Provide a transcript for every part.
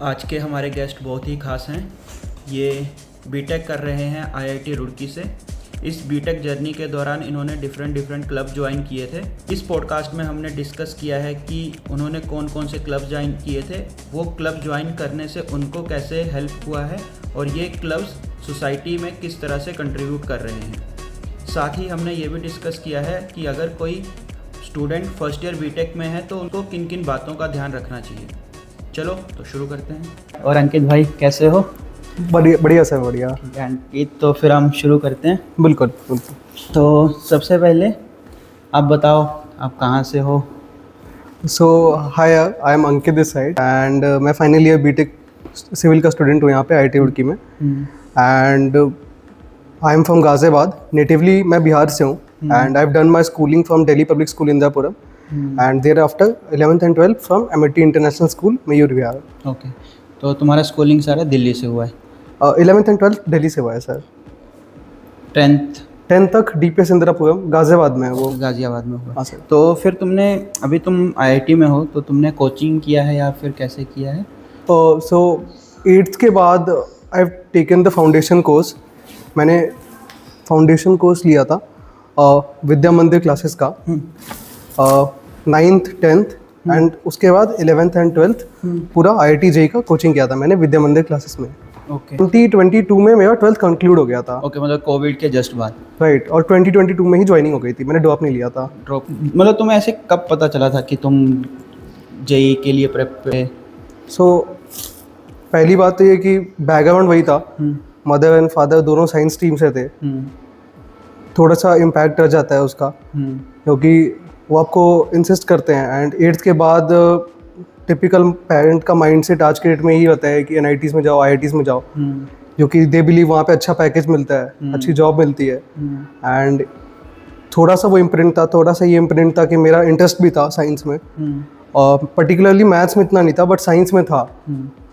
आज के हमारे गेस्ट बहुत ही खास हैं। ये बीटेक कर रहे हैं आईआईटी रुड़की से। इस बीटेक जर्नी के दौरान इन्होंने डिफरेंट क्लब ज्वाइन किए थे। इस पॉडकास्ट में हमने डिस्कस किया है कि उन्होंने कौन कौन से क्लब ज्वाइन किए थे, वो क्लब ज्वाइन करने से उनको कैसे हेल्प हुआ है और ये क्लब्स सोसाइटी में किस तरह से कंट्रीब्यूट कर रहे हैं। साथ ही हमने ये भी डिस्कस किया है कि अगर कोई स्टूडेंट फर्स्ट ईयर बीटेक में है तो उनको किन किन बातों का ध्यान रखना चाहिए। चलो तो शुरू करते हैं। और अंकित भाई कैसे हो? बढ़िया सर, बढ़िया। अंकित, तो फिर हम शुरू करते हैं। बिल्कुल। तो सबसे पहले आप बताओ, आप कहाँ से हो? So hi, I am Ankit this side and मैं फाइनल ईयर बीटेक सिविल का स्टूडेंट हूँ यहाँ पे आईआईटी रुड़की में। And I am from Ghaziabad. Natively मैं बिहार से हूँ and I have done my schooling from Delhi Public School Indirapuram and there after 11th and 12th from MIT International School Mayur Vihar. Okay, तो तुम्हारा स्कूलिंग सारा दिल्ली से हुआ है? 11th and 12th दिल्ली से हुआ है सर। 10th तक डीपीएस इंदिरापुरम गाजियाबाद में है वो। गाजियाबाद में हुआ। हाँ सर। तो फिर तुमने, अभी तुम आईआईटी में हो तो तुमने कोचिंग किया है या फिर कैसे किया है? सो 8th के बाद I have taken the foundation course. मैंने फाउंडेशन कोर्स लिया था विद्या मंदिर क्लासेस का 9th 10th एंड उसके बाद 11th and 12th पूरा आईआईटी जेईई का कोचिंग किया था मैंने विद्या मंदिर क्लासेस में। ओके। 2022 में मेरा 12th कंक्लूड हो गया था। ओके, मतलब कोविड के जस्ट बाद। राइट, और 2022 में ही ज्वाइनिंग हो गई थी। मैंने ड्रॉप नहीं लिया था। ड्रॉप मतलब तुम्हें ऐसे कब पता चला था कि तुम जेईई के लिए प्रेप पे? सो पहली बात तो ये कि बैकग्राउंड वही था। मदर एंड फादर दोनों साइंस टीम से थे। थोड़ा सा इम्पैक्ट रह जाता है उसका, क्योंकि वो आपको इंसिस्ट करते हैं। एंड 8th के बाद टिपिकल पेरेंट का माइंडसेट आज के डेट में यही रहता है कि एनआईटीज़ में जाओ, आईआईटीज़ में जाओ, क्योंकि दे बिलीव वहाँ पे अच्छा पैकेज मिलता है, अच्छी जॉब मिलती है। एंड थोड़ा सा वो इम्प्रिंट था, थोड़ा सा ये इम्प्रिंट था कि मेरा इंटरेस्ट भी था साइंस में, और पर्टिकुलरली मैथ्स में इतना नहीं था बट साइंस में था,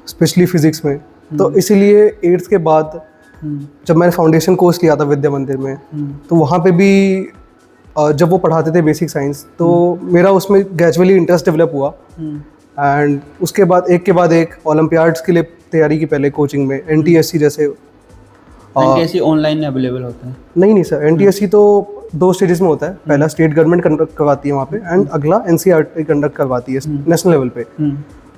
स्पेशली फिजिक्स में। तो इसीलिए 8th के बाद जब मैंने फाउंडेशन कोर्स लिया था विद्या मंदिर में, तो वहाँ पे भी जब वो पढ़ाते थे बेसिक साइंस, तो मेरा उसमें ग्रेजुअली इंटरेस्ट डेवलप हुआ। एंड उसके बाद एक के बाद एक ओलंपियाड्स के लिए तैयारी की। पहले कोचिंग में एनटीएससी जैसे। एनटीएससी ऑनलाइन अवेलेबल होता है? नहीं सर, एनटीएससी तो 2 स्टेजेस में होता है। पहला स्टेट गवर्नमेंट कंडक्ट करवाती है वहाँ पे, एंड अगला एनसीईआरटी कंडक्ट करवाती है नेशनल लेवल पे।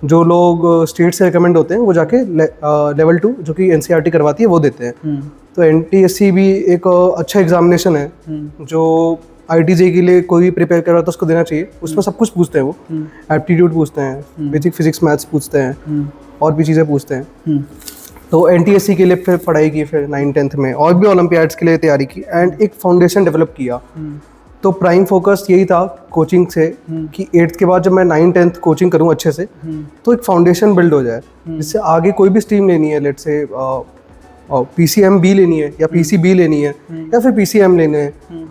जो लोग स्टेट से रिकमेंड होते हैं वो जाके लेवल 2 जो कि एनसीईआरटी करवाती है वो देते हैं। तो एनटीएससी भी एक अच्छा एग्जामिनेशन है जो आईआईटी जेईई के लिए कोई भी प्रिपेयर कर रहा है तो उसको देना चाहिए। उसमें सब कुछ पूछते हैं, वो एप्टीट्यूड पूछते हैं, बेसिक फिजिक्स मैथ्स पूछते हैं, और भी चीज़ें पूछते हैं। तो एनटीएससी के लिए फिर पढ़ाई की, फिर 9th-10th में और भी ओलंपियाड्स के लिए तैयारी की, एंड एक फाउंडेशन डेवलप किया। तो प्राइम फोकस यही था कोचिंग से कि 8th के बाद जब मैं 9th-10th कोचिंग करूँ अच्छे से, तो एक फाउंडेशन बिल्ड हो जाए, जिससे आगे कोई भी स्ट्रीम लेनी है, लेट्स से पीसीएम बी लेनी है या पीसीबी लेनी है या फिर पीसीएम लेने हैं।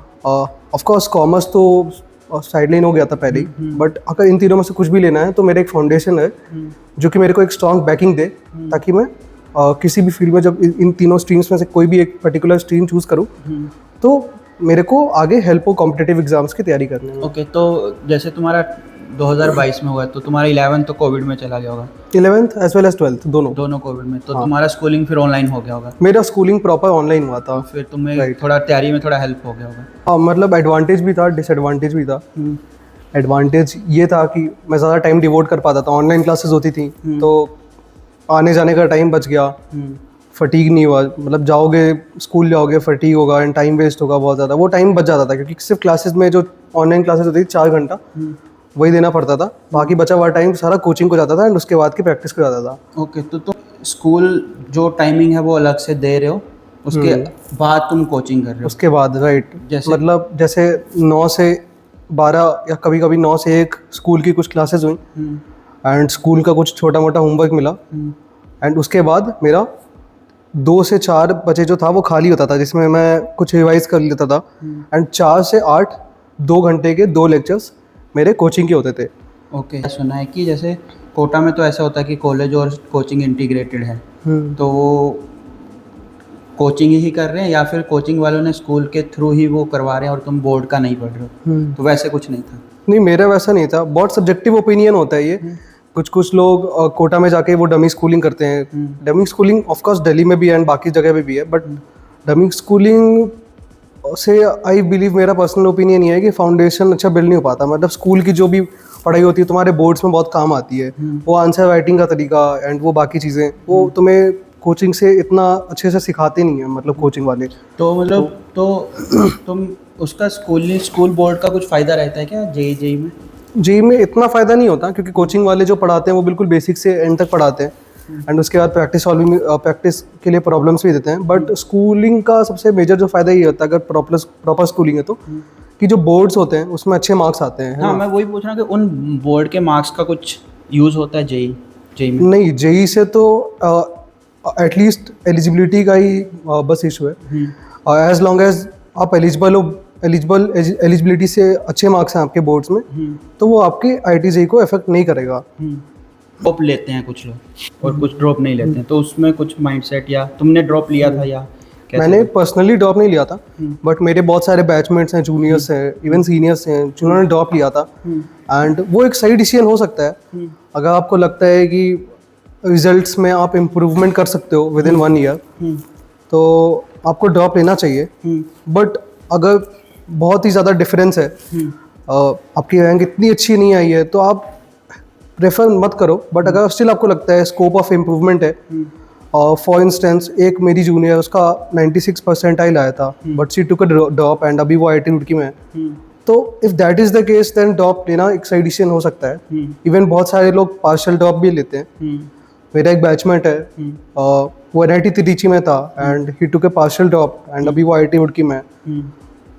ऑफ कोर्स कॉमर्स तो साइडलाइन हो गया था पहले ही, बट अगर इन तीनों में से कुछ भी लेना है तो मेरा एक फाउंडेशन है जो कि मेरे को एक स्ट्रॉन्ग बैकिंग दे, ताकि मैं किसी भी फील्ड में जब इन तीनों स्ट्रीम्स में से कोई भी एक पर्टिकुलर स्ट्रीम चूज करूँ तो मेरे को आगे हेल्प हो कॉम्पिटिटिव एग्जाम्स की तैयारी करने में। ओके, तो जैसे तुम्हारा 2022 में हुआ तो तुम्हारा 11th तो कोविड में चला गया होगा? 11th as well as 12th दोनों कोविड में। तो तुम्हारा स्कूलिंग फिर ऑनलाइन हो गया होगा? मेरा स्कूलिंग प्रॉपर ऑनलाइन हुआ था। फिर तुम्हें थोड़ा तैयारी में थोड़ा हेल्प हो गया होगा? हाँ, मतलब एडवांटेज भी था, डिसएडवांटेज भी था। एडवांटेज ये था कि मैं ज़्यादा टाइम डिवोट कर पाता था। ऑनलाइन क्लासेस होती थी तो आने जाने का टाइम बच गया, फटीग नहीं हुआ। मतलब जाओगे स्कूल जाओगे, फटीग होगा एंड टाइम वेस्ट होगा बहुत ज़्यादा। वो टाइम बच जाता था, क्योंकि सिर्फ क्लासेस में जो ऑनलाइन क्लासेस होती थी 4 घंटा वही देना पड़ता था। बाकी बचा हुआ टाइम सारा कोचिंग को जाता था एंड उसके बाद की प्रैक्टिस को जाता था। ओके, तो तुम स्कूल जो टाइमिंग है वो अलग से दे रहे हो, उसके बाद तुम कोचिंग कर रहे हो? उसके बाद, राइट। मतलब जैसे 9 से 12 या कभी कभी 9 से 1 स्कूल की कुछ क्लासेस हुई एंड स्कूल का कुछ छोटा मोटा होमवर्क मिला, एंड उसके बाद मेरा 2 से 4 बजे जो था वो खाली होता था, जिसमें मैं कुछ रिवाइज कर लेता था। एंड 4 से 8 2 घंटे के 2 लेक्चर्स मेरे कोचिंग के होते थे। ओके, सुना है कि जैसे कोटा में तो ऐसा होता है कि कॉलेज और कोचिंग इंटीग्रेटेड है, तो वो कोचिंग ही कर रहे हैं या फिर कोचिंग वालों ने स्कूल के थ्रू ही वो करवा रहे हैं और तुम बोर्ड का नहीं पढ़ रहे हो? तो वैसे कुछ नहीं था? नहीं, मेरा वैसा नहीं था। बहुत सब्जेक्टिव ओपिनियन होता है ये कुछ कुछ लोग कोटा में जाके वो डमी स्कूलिंग करते हैं। डमी स्कूलिंग ऑफकोर्स दिल्ली में भी है एंड बाकी जगह पे भी है, बट डमी स्कूलिंग से आई बिलीव, मेरा पर्सनल ओपिनियन ये है कि फाउंडेशन अच्छा बिल्ड नहीं हो पाता। मतलब स्कूल की जो भी पढ़ाई होती है तुम्हारे बोर्ड्स में बहुत काम आती है, वो आंसर राइटिंग का तरीका एंड वो बाकी चीज़ें वो तुम्हें कोचिंग से इतना अच्छे से सिखाते नहीं है, मतलब कोचिंग वाले। तो मतलब तो तुम उसका स्कूल बोर्ड का कुछ फ़ायदा रहता है क्या जेई में? जी में इतना फ़ायदा नहीं होता क्योंकि कोचिंग वाले जो पढ़ाते हैं वो बिल्कुल बेसिक से एंड तक पढ़ाते हैं एंड उसके बाद प्रैक्टिस के लिए प्रॉब्लम्स भी देते हैं। बट स्कूलिंग का सबसे मेजर जो फ़ायदा ये होता है अगर प्रॉपर स्कूलिंग है तो, कि जो बोर्ड्स होते हैं उसमें अच्छे मार्क्स आते हैं। हाँ, मैं वही पूछ रहा हूँ कि उन बोर्ड के मार्क्स का कुछ यूज़ होता है जेई में? नहीं, जेई से तो एटलीस्ट एलिजिबिलिटी का ही बस इशू है। एज लॉन्ग एज आप एलिजिबिलिटी से अच्छे मार्क्स हैं आपके बोर्ड्स में, तो वो आपके IIT-JEE को अफेक्ट नहीं करेगा। ड्रॉप लेते हैं कुछ लोग और कुछ ड्रॉप नहीं लेते हैं, तो उसमें कुछ माइंडसेट, या तुमने ड्रॉप लिया था या कैसे? मैंने पर्सनली ड्रॉप नहीं लिया था, बट मेरे बहुत सारे बैचमेट्स हैं, जूनियर्स हैं, इवन सीनियर्स हैं जिन्होंने ड्रॉप लिया था एंड वो एक सही डिसीजन हो सकता है। अगर आपको लगता है कि रिजल्ट्स में आप इम्प्रूवमेंट कर सकते हो विद इन 1 ईयर, तो आपको ड्रॉप लेना चाहिए। बट अगर बहुत ही ज़्यादा डिफरेंस है, आपकी रैंक इतनी अच्छी नहीं आई है, तो आप प्रेफर मत करो। बट अगर स्टिल आपको लगता है स्कोप ऑफ इम्प्रूवमेंट है, फॉर इंस्टेंस एक मेरी जूनियर उसका 96 परसेंटाइल आया था but she took a drop and अभी वो IIT रुड़की में है, तो if that is the case then drop लेना एक सही डिसीजन हो सकता है। इवन बहुत सारे लोग पार्शियल ड्रॉप भी लेते हैं। मेरा एक बैचमेट है, वो NIT त्रिची में था and he took a partial drop and अभी वो IIT रुड़की में है।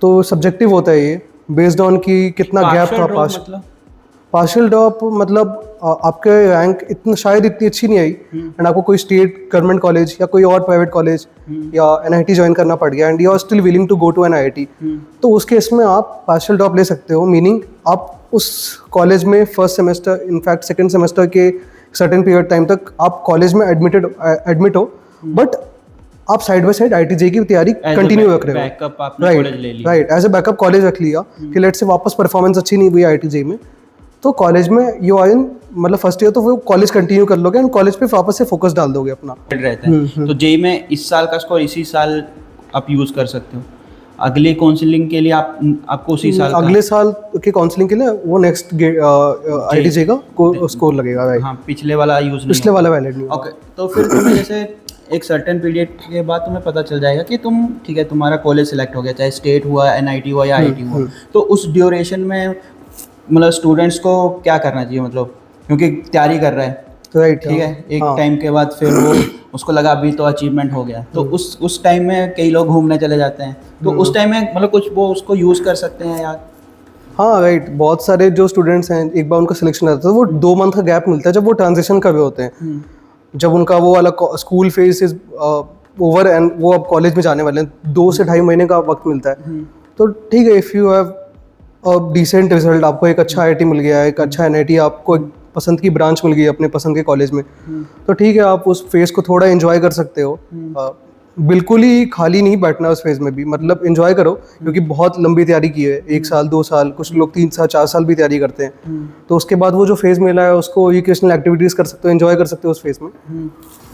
तो सब्जेक्टिव होता है ये, बेस्ड ऑन कि कितना गैप था। पार्शियल ड्रॉप मतलब आपके रैंक शायद इतनी अच्छी नहीं आई एंड आपको कोई स्टेट गवर्नमेंट कॉलेज या कोई और प्राइवेट कॉलेज या NIT ज्वाइन करना पड़ गया and you are still willing to go to an IIT, तो उस केस में आप पार्शियल ड्रॉप ले सकते हो। मीनिंग आप उस कॉलेज में first semester, in fact second semester के सर्टेन पीरियड टाइम तक आप कॉलेज में एडमिट हो, बट आप साइड बाय साइड IIT-JEE की तैयारी कंटिन्यू रख रहे हो। Right, as a backup college रख लिया कि लेट से वापस परफॉर्मेंस अच्छी नहीं हुई IIT-JEE में, तो कॉलेज में यू आर इन मतलब फर्स्ट ईयर, तो वो कॉलेज कंटिन्यू कर लोगे एंड कॉलेज पे वापस से फोकस डाल दोगे अपना। रहता है तो जेई में इस साल का स्कोर इसी साल आप यूज़ कर सकते हो, अगले काउंसलिंग के लिए आपको उसी साल अगले साल के काउंसलिंग के लिए वो नेक्स्ट IIT-JEE का स्कोर लगेगा। राइट, हाँ, पिछले वाला यूज़ नहीं, पिछले वाला वैलिड नहीं। ओके, तो फिर तुम्हें जैसे एक सर्टेन पीरियड के बाद तुम्हें पता चल जाएगा कि तुम ठीक है, तुम्हारा कॉलेज सिलेक्ट हो गया, चाहे स्टेट हुआ, NIT हुआ या IIT हुआ, तो उस ड्यूरेशन में मतलब स्टूडेंट्स को क्या करना चाहिए, मतलब क्योंकि तैयारी कर रहा है, राइट, ठीक है, एक टाइम के बाद फिर वो उसको लगा अभी तो अचीवमेंट हो गया, तो उस टाइम में कई लोग घूमने चले जाते हैं, तो उस टाइम में मतलब कुछ वो उसको यूज़ कर सकते हैं यार। हाँ राइट, बहुत सारे जो स्टूडेंट्स हैं एक बार उनका सिलेक्शन आता है तो वो 2 मंथ का गैप मिलता है जब वो ट्रांजिशन कर रहे होते हैं, जब उनका वो वाला school phase is over and वो अब कॉलेज में जाने वाले हैं, 2 से 2.5 महीने का वक्त मिलता है। तो ठीक है, if you have decent result, आपको एक अच्छा IIT मिल गया है, एक अच्छा NIT, आपको एक पसंद की ब्रांच मिल गई अपने पसंद के कॉलेज में, तो ठीक है, आप उस फेज़ को थोड़ा एंजॉय कर सकते हो। बिल्कुल ही खाली नहीं बैठना उस फेज़ में भी, मतलब एंजॉय करो, क्योंकि बहुत लंबी तैयारी की है, 1 साल 2 साल, कुछ लोग 3 साल 4 साल भी तैयारी करते हैं। तो उसके बाद वो जो फेज़ मिला है उसको रिक्रिएशनल एक्टिविटीज़ कर सकते हो, एंजॉय कर सकते हो उस फेज़ में।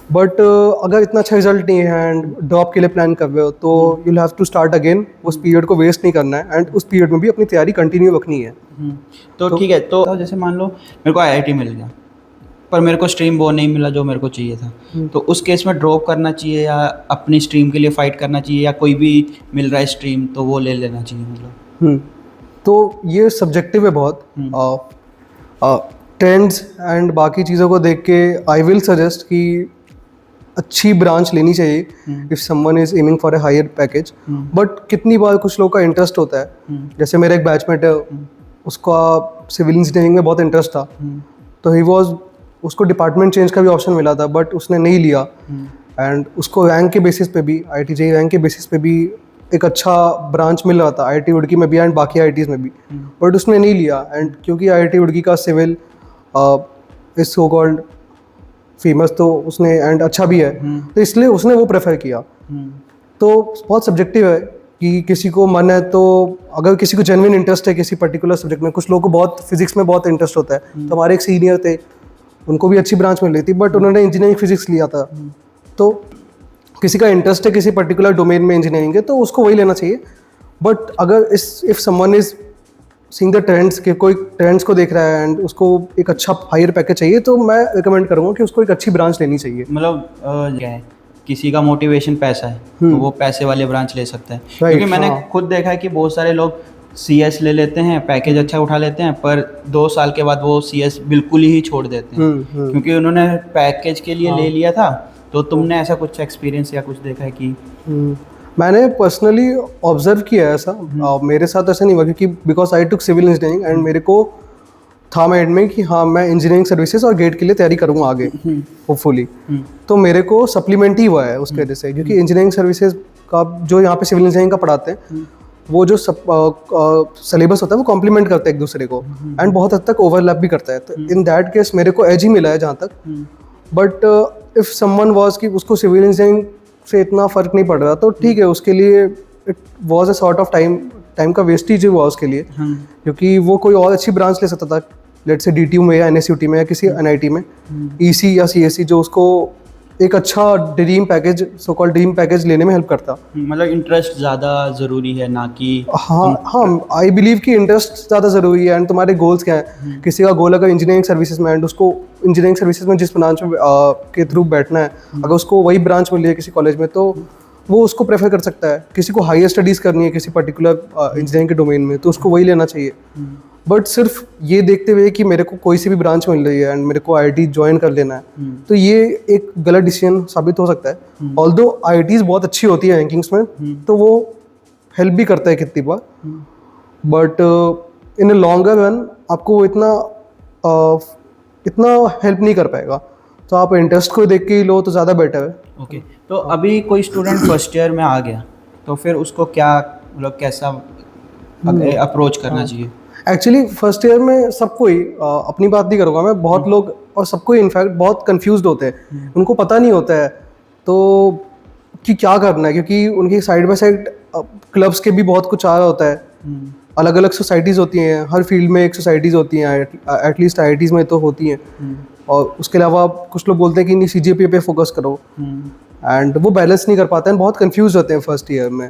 बट अगर इतना अच्छा रिजल्ट नहीं है एंड ड्रॉप के लिए प्लान कर रहे हो, तो you have to start again, उस पीरियड को वेस्ट नहीं करना है एंड उस पीरियड में भी अपनी तैयारी कंटिन्यू रखनी है। तो ठीक है, तो जैसे मान लो मेरे को IIT मिल गया पर मेरे को स्ट्रीम वो नहीं मिला जो मेरे को चाहिए था, तो उस केस में ड्रॉप करना चाहिए या अपनी स्ट्रीम के लिए फ़ाइट करना चाहिए, या कोई भी मिल रहा है स्ट्रीम तो वो ले लेना चाहिए, मतलब? तो ये सब्जेक्टिव है बहुत, ट्रेंड्स एंड बाकी चीज़ों को देख के आई विल सजेस्ट कि अच्छी ब्रांच लेनी चाहिए if someone is aiming for a higher package. But कितनी बार कुछ लोगों का इंटरेस्ट होता है, जैसे मेरा एक बैचमेट है, उसका सिविल इंजीनियरिंग में बहुत इंटरेस्ट था, तो उसको डिपार्टमेंट चेंज का भी ऑप्शन मिला था बट उसने नहीं लिया, एंड उसको रैंक के बेसिस पे भी, IIT-JEE रैंक के बेसिस पे भी एक अच्छा ब्रांच मिल रहा था IIT रुड़की में भी एंड बाकी IITs में भी, बट उसने नहीं लिया। एंड क्योंकि IIT रुड़की का civil is so called famous, तो उसने एंड अच्छा भी है, तो इसलिए उसने वो प्रेफर किया। तो बहुत सब्जेक्टिव है कि किसी को मन है, तो अगर किसी को जेन्युइन इंटरेस्ट है किसी पर्टिकुलर सब्जेक्ट में, कुछ लोगों को बहुत फिजिक्स में बहुत इंटरेस्ट होता है, तो हमारे एक सीनियर थे, उनको भी अच्छी ब्रांच मिल रही थी, बट उन्होंने इंजीनियरिंग फिजिक्स लिया था। तो किसी का इंटरेस्ट है किसी पर्टिकुलर डोमेन में इंजीनियरिंग है तो उसको वही लेना चाहिए। बट अगर if someone is seeing the trends, कि कोई ट्रेंड्स को देख रहा है एंड उसको एक अच्छा हायर पैकेज चाहिए, तो मैं रिकमेंड करूँगा कि उसको एक अच्छी ब्रांच लेनी चाहिए। मतलब क्या है, किसी का मोटिवेशन पैसा है तो वो पैसे वाले ब्रांच ले सकता है। क्योंकि मैंने खुद देखा है कि बहुत सारे लोग CS ले लेते हैं, पैकेज अच्छा उठा लेते हैं, पर 2 साल के बाद वो CS बिल्कुल ही छोड़ देते हैं क्योंकि उन्होंने पैकेज के लिए ले लिया था। तो तुमने ऐसा कुछ एक्सपीरियंस या कुछ देखा है कि? मैंने पर्सनली ऑब्जर्व किया है ऐसा। मेरे साथ ऐसा नहीं हुआ क्योंकि because I took civil engineering and मेरे को था माइंड में कि हाँ मैं इंजीनियरिंग सर्विसेज और गेट के लिए तैयारी करूँगा आगे होपफुली। तो मेरे को सप्लीमेंट ही हुआ है उसके वजह से, क्योंकि इंजीनियरिंग सर्विसेज का जो यहाँ पे सिविल इंजीनियरिंग का पढ़ाते हैं वो जो सिलेबस होता है वो कॉम्प्लीमेंट करता है एक दूसरे को एंड बहुत हद तक ओवरलैप भी करता है। तो इन दैट केस मेरे को एज ही मिला है जहाँ तक। बट इफ समवन वाज कि उसको सिविल इंजीनियरिंग से इतना फ़र्क नहीं पड़ रहा तो ठीक है, उसके लिए it was a sort of time का वेस्टेज हुआ उसके लिए, क्योंकि वो कोई और अच्छी ब्रांच ले सकता था, लेट्स से DTU में या NSUT में या किसी NIT में, EC या CSE, जो उसको एक अच्छा dream package, so called dream package लेने में हेल्प करता। मतलब इंटरेस्ट ज़्यादा ज़रूरी है ना कि? हाँ आई बिलीव कि इंटरेस्ट ज़्यादा ज़रूरी है एंड तुम्हारे गोल्स क्या है। किसी का गोल अगर इंजीनियरिंग सर्विसेज में एंड उसको इंजीनियरिंग सर्विसेज में जिस ब्रांच में के थ्रू बैठना है, अगर उसको वही ब्रांच मिल रही है किसी कॉलेज में तो वो उसको प्रेफर कर सकता है। किसी को हायर स्टडीज़ करनी है किसी पर्टिकुलर इंजीनियरिंग के डोमेन में तो उसको वही लेना चाहिए। बट सिर्फ ये देखते हुए कि मेरे को कोई सी भी ब्रांच मिल रही है एंड मेरे को IIT ज्वाइन कर लेना है, तो ये एक गलत डिसीजन साबित हो सकता है। ऑल्दो IITs बहुत अच्छी होती है रैंकिंग्स में, तो वो हेल्प भी करता है कितनी बार, but in a longer run आपको वो इतना हेल्प नहीं कर पाएगा। तो आप इंटरेस्ट को देख के ही लो तो ज़्यादा बेटर है। ओके तो अभी कोई स्टूडेंट फर्स्ट ईयर में आ गया तो फिर उसको क्या, मतलब कैसा अप्रोच करना चाहिए? एक्चुअली फर्स्ट ईयर में सबको ही अपनी बात नहीं करूँगा मैं, बहुत लोग और सबको ही इनफैक्ट बहुत कंफ्यूज्ड होते हैं। उनको पता नहीं होता है तो कि क्या करना है, क्योंकि उनकी साइड बाय साइड क्लब्स के भी बहुत कुछ आ रहा होता है। अलग अलग सोसाइटीज़ होती हैं, हर फील्ड में एक सोसाइटीज़ होती हैं, एटलीस्ट IITs में तो होती हैं। और उसके अलावा कुछ लोग बोलते हैं कि नहीं CGPA पे फोकस करो, एंड वो बैलेंस नहीं कर पाते हैं, बहुत कंफ्यूज होते हैं फर्स्ट ईयर में।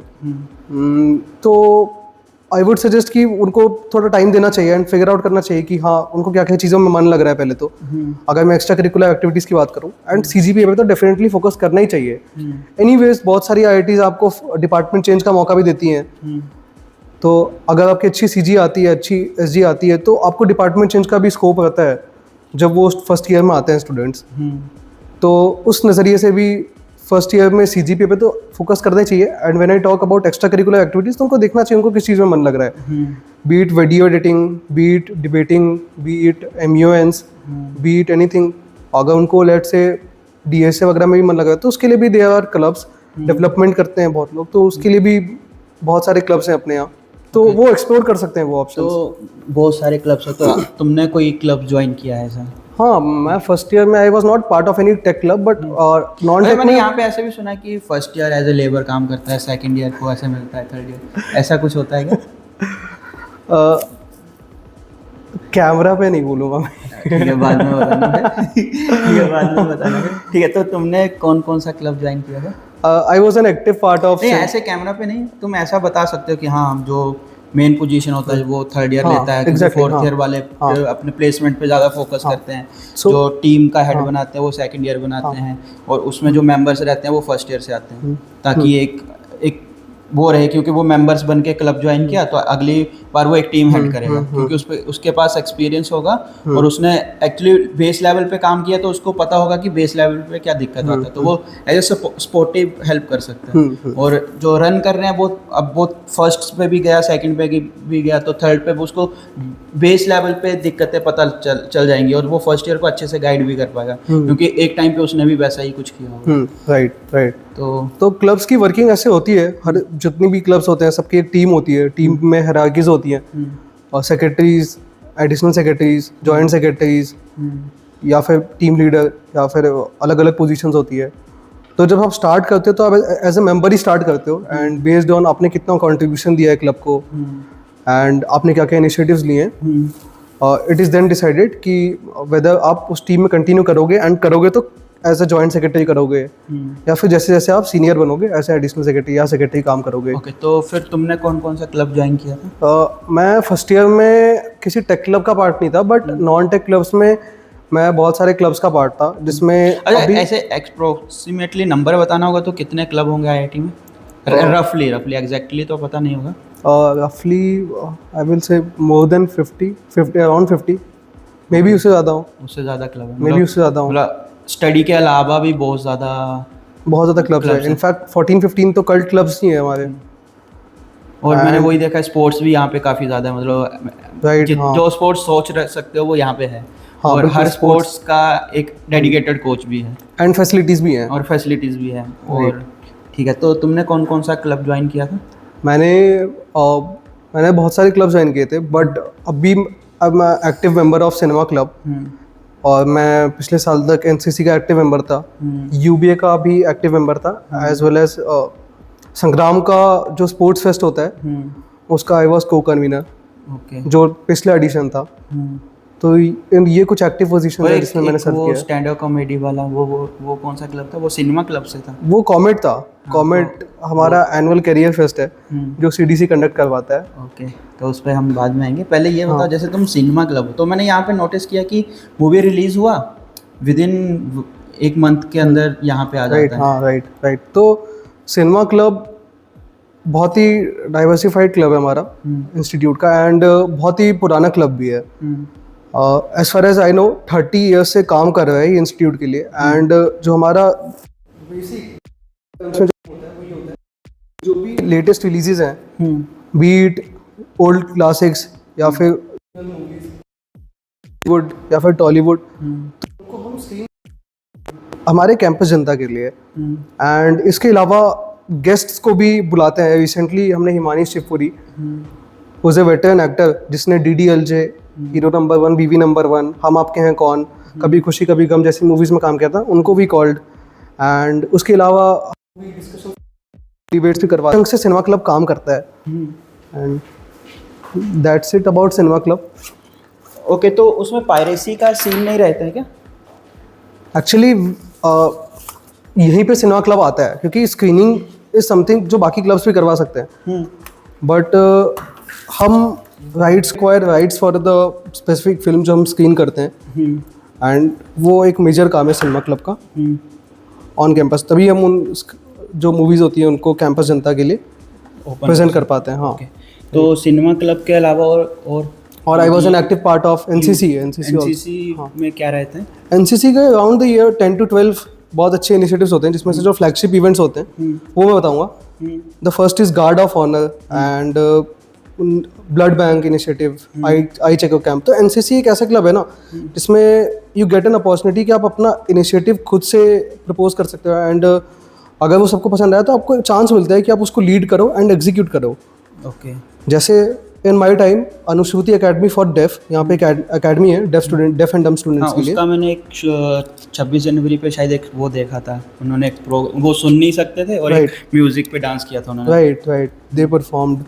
तो आई वुड सजेस्ट कि उनको थोड़ा टाइम देना चाहिए एंड फिगर आउट करना चाहिए कि हाँ उनको क्या क्या चीज़ों में मन लग रहा है पहले तो। अगर मैं एक्स्ट्रा करिकुलर एक्टिविटीज़ की बात करूँ एंड CGPA पे तो डेफिनेटली फोकस करना ही चाहिए। एनीवेज बहुत सारी IITs आपको डिपार्टमेंट चेंज का मौका भी देती हैं, तो अगर आपकी अच्छी CG आती है, अच्छी SG आती है, तो आपको डिपार्टमेंट चेंज का भी स्कोप रहता है जब वो फर्स्ट ईयर में आते हैं स्टूडेंट्स। तो उस नज़रिए से भी फर्स्ट ईयर में CGPA पे तो फोकस करना ही चाहिए। And when I talk about extra curricular activities तो उनको देखना चाहिए उनको किस चीज़ में मन लग रहा है, B it video editing, B it debating, B it MUNs, B it anything. अगर उनको लेट से DSA वगैरह में भी मन लग रहा है तो उसके लिए भी देयर आर क्लब्स, डेवलपमेंट करते हैं बहुत लोग, तो उसके लिए भी बहुत सारे क्लब्स हैं अपने यहाँ, तो वो एक्सप्लोर कर सकते हैं वो ऑप्शन। तो बहुत सारे क्लब्स हैं, तो तुमने कोई क्लब ज्वाइन किया है सर? हाँ, मैं फर्स्ट ईयर में I was not part of any tech club, but non tech मैंने यहाँ पे ऐसे भी सुना है कि first year as a labour काम करता है, सेकंड ईयर को ऐसे मिलता है, थर्ड ईयर ऐसा कुछ होता है क्या? कैमरा पे नहीं बोलूँगा मैं। ठीक है, बाद में बताना। ये बाद में बताना। ठीक है, तो तुमने कौन कौन सा क्लब ज्वाइन किया था? I was an active part of. नहीं, ऐसे कैमरा पे नहीं, तुम ऐसा बता सकते हो कि हाँ जो मेन पोजीशन होता है वो थर्ड ईयर लेता है, क्योंकि फोर्थ ईयर वाले अपने प्लेसमेंट पे ज़्यादा फोकस करते हैं। जो टीम का हेड बनाते हैं वो सेकंड ईयर बनाते हैं, और उसमें जो मेंबर्स रहते हैं वो फर्स्ट ईयर से आते हैं, ताकि एक वो रहे, क्योंकि वो मेंबर्स बन के क्लब ज्वाइन किया तो अगली बार वो एक टीम हेड करेगा, क्योंकि उसके पास एक्सपीरियंस होगा और उसने एक्चुअली बेस लेवल पे काम किया, तो उसको पता होगा कि बेस लेवल पे क्या दिक्कत आता है, तो वो एज ए सपोर्टिव हेल्प कर सकता है। और जो रन कर रहे हैं वो अब वो फर्स्ट पे भी गया, सेकंड पे भी गया, तो थर्ड पे उसको बेस लेवल पे दिक्कतें पता चल जाएंगी और वो फर्स्ट ईयर को अच्छे से गाइड भी कर पाएगा, क्योंकि एक टाइम पे उसने भी वैसा ही कुछ किया होगा। राइट। तो क्लब्स की वर्किंग ऐसे होती है, हर जितनी भी क्लब्स होते हैं सबकी एक टीम होती है, टीम में हायरार्कीज होती हैं, और secretaries, additional secretaries, joint secretaries, या फिर टीम लीडर, या फिर अलग अलग पोजीशंस होती है। तो जब आप स्टार्ट करते हो तो आप एज ए मेंबर ही स्टार्ट करते हो, एंड बेस्ड ऑन आपने कितना कंट्रीब्यूशन दिया है क्लब को, एंड आपने क्या क्या इनिशिएटिव्स लिए हैं, इट इज़ देन डिसाइडेड कि वेदर आप उस टीम में कंटिन्यू करोगे, एंड करोगे तो एज अ जॉइंट सेक्रेटरी करोगे, या फिर जैसे जैसे आप सीनियर बनोगे ऐसे एडिशनल सेक्रेटरी या सेक्रेटरी काम करोगे। ओके, तो फिर तुमने कौन कौन सा क्लब ज्वाइन किया था? मैं फर्स्ट ईयर में किसी टेक क्लब का पार्ट नहीं था, बट नॉन टेक क्लब्स में मैं बहुत सारे क्लब्स का पार्ट था, जिसमें अच्छा, ऐसे अप्रोक्सीमेटली नंबर बताना होगा तो कितने क्लब होंगे आईआईटी में? रफली एग्जैक्टली तो पता नहीं होगा। रफली I will say more than 50 around 50, may be उससे ज़्यादा हो, उससे ज़्यादा क्लब है, मे बी उससे ज़्यादा हो। मतलब स्टडी के अलावा भी बहुत ज़्यादा क्लब्स हैं। इनफैक्ट 14-15 तो कल्ट क्लब्स ही हैं हमारे। और मैंने वही देखा, स्पोर्ट्स भी यहाँ पे काफ़ी ज़्यादा है, मतलब राइट, जो स्पोर्ट्स सोच सकते हो वो यहाँ पे है। हाँ, और हर स्पोर्ट्स स्पोर्ट्स का एक डेडिकेटेड कोच भी है एंड फैसिलिटीज़ भी हैं। और फैसिलिटीज़ भी है। और ठीक है, तो तुमने कौन कौन सा क्लब ज्वाइन किया था? मैंने बहुत सारे क्लब ज्वाइन किए थे, बट अब मैं active member of cinema club, और मैं पिछले साल तक एनसीसी का एक्टिव मेंबर था, यूबीए का भी एक्टिव मेंबर था, एज वेल एज संग्राम का जो स्पोर्ट्स फेस्ट होता है उसका आई वॉज को कन्वीनर, जो पिछले एडिशन था। तो ये कुछ एक्टिव पोजीशन है जिसमें मैंने सर्व किया। स्टैंड अप कॉमेडी वाला वो कौन सा क्लब था? वो सिनेमा क्लब से था? वो कॉमेट था। कॉमेट हमारा एनुअल करियर फेस्ट है जो सीडीसी कंडक्ट करवाता है। ओके, तो उस पर हम बाद में आएंगे। पहले ये बताओ, जैसे तुम सिनेमा क्लब हो, तो मैंने यहाँ पे नोटिस किया कि मूवी रिलीज हुआ विद इन 1 मंथ के अंदर यहाँ पे आ जाता है। हाँ, राइट। तो सिनेमा क्लब बहुत ही डाइवर्सिफाइड क्लब है हमारा इंस्टीट्यूट का, एंड बहुत ही पुराना क्लब भी है। As far as I know 30 years से काम कर रहा है ये इंस्टीट्यूट के लिए, एंड जो हमारा बेसिक जो भी लेटेस्ट रिलीजेस हैं, बीट ओल्ड क्लासिक्स या फिर वुड या फिर टॉलीवुड, तो हम हमारे कैंपस जनता के लिए, एंड इसके अलावा गेस्ट्स को भी बुलाते हैं। रिसेंटली हमने हिमानी शिवपुरी, हुज ए वेटरन एक्टर, जिसने DDLJ, हीरो नंबर 1, बीवी नंबर 1, हम आपके हैं कौन, कभी खुशी कभी गम जैसी मूवीज़ में काम किया था, उनको भी कॉल्ड। एंड उसके अलावा डिबेट्स भी करवाते हैं। से सिनेमा क्लब काम करता है, and that's it about cinema club. Okay, तो उसमें पायरेसी का सीन नहीं रहता है क्या? एक्चुअली यहीं पे सिनेमा क्लब आता है, क्योंकि स्क्रीनिंग इज समथिंग जो बाकी क्लब्स भी करवा सकते हैं, बट हम rights for the specific film जो हम स्क्रीन करते हैं, एंड वो एक मेजर काम है सिनेमा क्लब का ऑन कैंपस। तभी हम उन जो मूवीज़ होती हैं उनको कैंपस जनता के लिए प्रेजेंट कर पाते हैं। हाँ, तो सिनेमा क्लब के अलावा और I was an active part of NCC में क्या रहते हैं? एनसीसी के अराउंड द ईयर 10 to 12 बहुत अच्छे इनिशिएटिव्स होते हैं, जिसमें से जो फ्लैगशिप इवेंट्स होते हैं वो मैं बताऊंगा। The first is guard of honour and blood bank initiative, eye checkup camp. तो एनसीसी एक ऐसा क्लब है ना जिसमें यू गेट एन अपॉर्चुनिटी कि आप अपना इनिशिएटिव खुद से प्रपोज कर सकते हो, एंड अगर वो सबको पसंद आया तो आपको चांस मिलता है कि आप उसको लीड करो एंड एग्जीक्यूट करो। ओके, जैसे in my time Anushruti Academy for Deaf, यहाँ पे अकेडमी है डेफ एंड डम स्टूडेंट्स के लिए। उसका मैंने एक 26 जनवरी पे शायद एक वो देखा था, उन्होंने एक वो सुन नहीं सकते थे और एक म्यूजिक पे डांस किया था उन्होंने। Right, they performed.